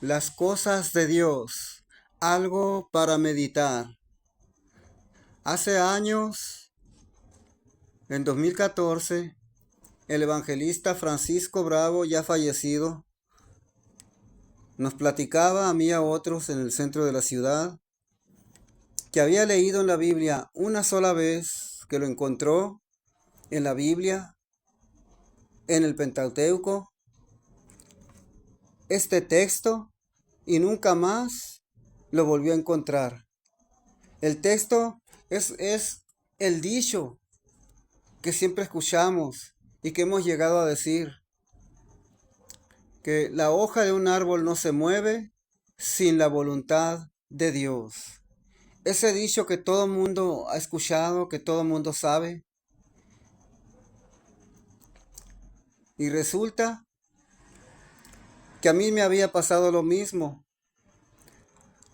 Las cosas de Dios, algo para meditar. Hace años, en 2014, el evangelista Francisco Bravo, ya fallecido, nos platicaba a mí y a otros en el centro de la ciudad que había leído en la Biblia una sola vez, que lo encontró en la Biblia, en el Pentateuco, este texto, y nunca más lo volvió a encontrar. El texto es el dicho que siempre escuchamos y que hemos llegado a decir, que la hoja de un árbol no se mueve sin la voluntad de Dios. Ese dicho que todo el mundo ha escuchado, que todo el mundo sabe. Y resulta que a mí me había pasado lo mismo.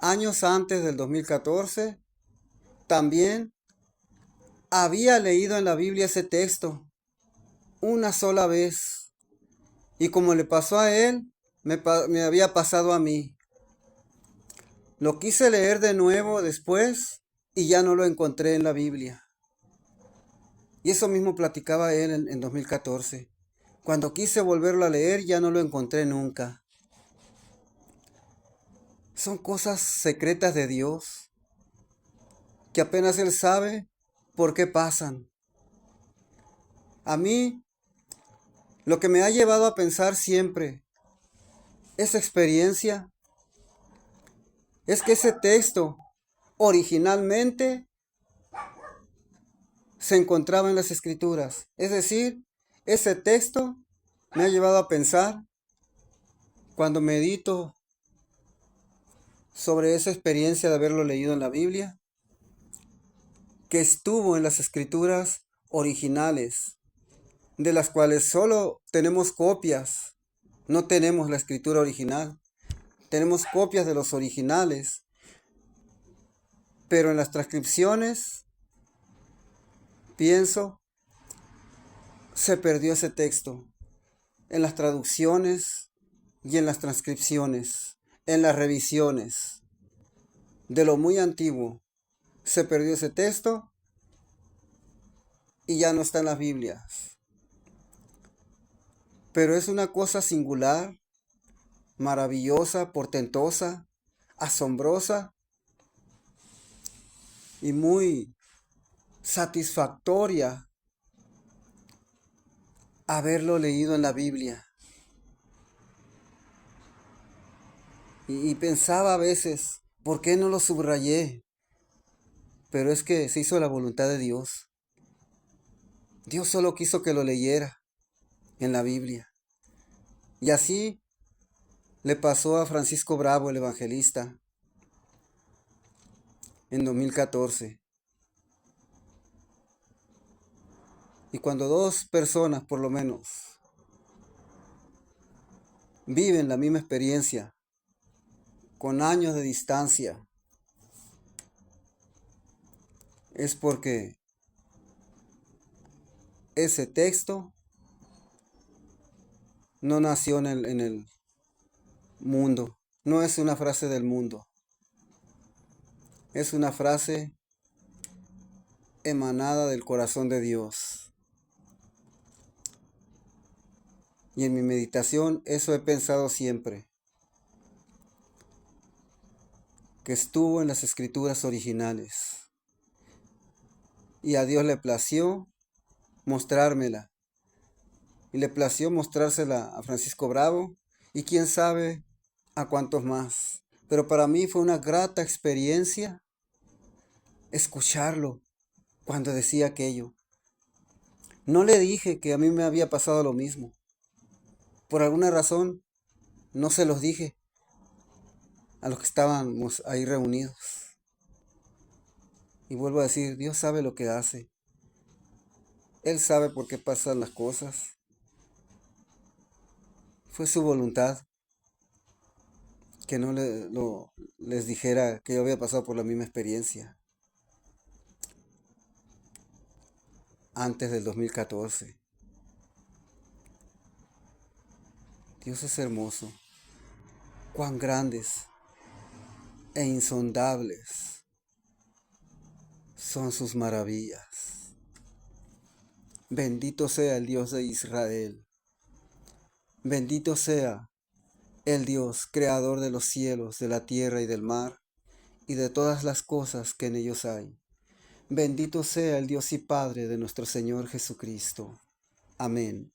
Años antes del 2014, también había leído en la Biblia ese texto una sola vez. Y como le pasó a él, me había pasado a mí. Lo quise leer de nuevo después y ya no lo encontré en la Biblia. Y eso mismo platicaba él en 2014. Cuando quise volverlo a leer ya no lo encontré nunca. Son cosas secretas de Dios que apenas Él sabe por qué pasan. A mí, lo que me ha llevado a pensar siempre esa experiencia es que ese texto originalmente se encontraba en las Escrituras. Es decir, ese texto me ha llevado a pensar, cuando medito sobre esa experiencia de haberlo leído en la Biblia, que estuvo en las escrituras originales, de las cuales solo tenemos copias, no tenemos la escritura original, tenemos copias de los originales, pero en las transcripciones, pienso, se perdió ese texto, en las traducciones y en las transcripciones, en las revisiones de lo muy antiguo, se perdió ese texto y ya no está en las Biblias. Pero es una cosa singular, maravillosa, portentosa, asombrosa y muy satisfactoria haberlo leído en la Biblia. Y pensaba a veces, ¿por qué no lo subrayé? Pero es que se hizo la voluntad de Dios. Dios solo quiso que lo leyera en la Biblia. Y así le pasó a Francisco Bravo, el evangelista, en 2014. Y cuando dos personas, por lo menos, viven la misma experiencia, con años de distancia, es porque ese texto no nació en el mundo, no es una frase del mundo, es una frase emanada del corazón de Dios. Y en mi meditación eso he pensado siempre, que estuvo en las escrituras originales. Y a Dios le plació mostrármela. Y le plació mostrársela a Francisco Bravo y quién sabe a cuántos más. Pero para mí fue una grata experiencia escucharlo cuando decía aquello. No le dije que a mí me había pasado lo mismo. Por alguna razón no se los dije a los que estábamos ahí reunidos. Y vuelvo a decir, Dios sabe lo que hace. Él sabe por qué pasan las cosas. Fue su voluntad que no les dijera que yo había pasado por la misma experiencia antes del 2014. Dios es hermoso. cuán grandes e insondables son sus maravillas. Bendito sea el Dios de Israel. Bendito sea el Dios, creador de los cielos, de la tierra y del mar, y de todas las cosas que en ellos hay. Bendito sea el Dios y Padre de nuestro Señor Jesucristo. Amén.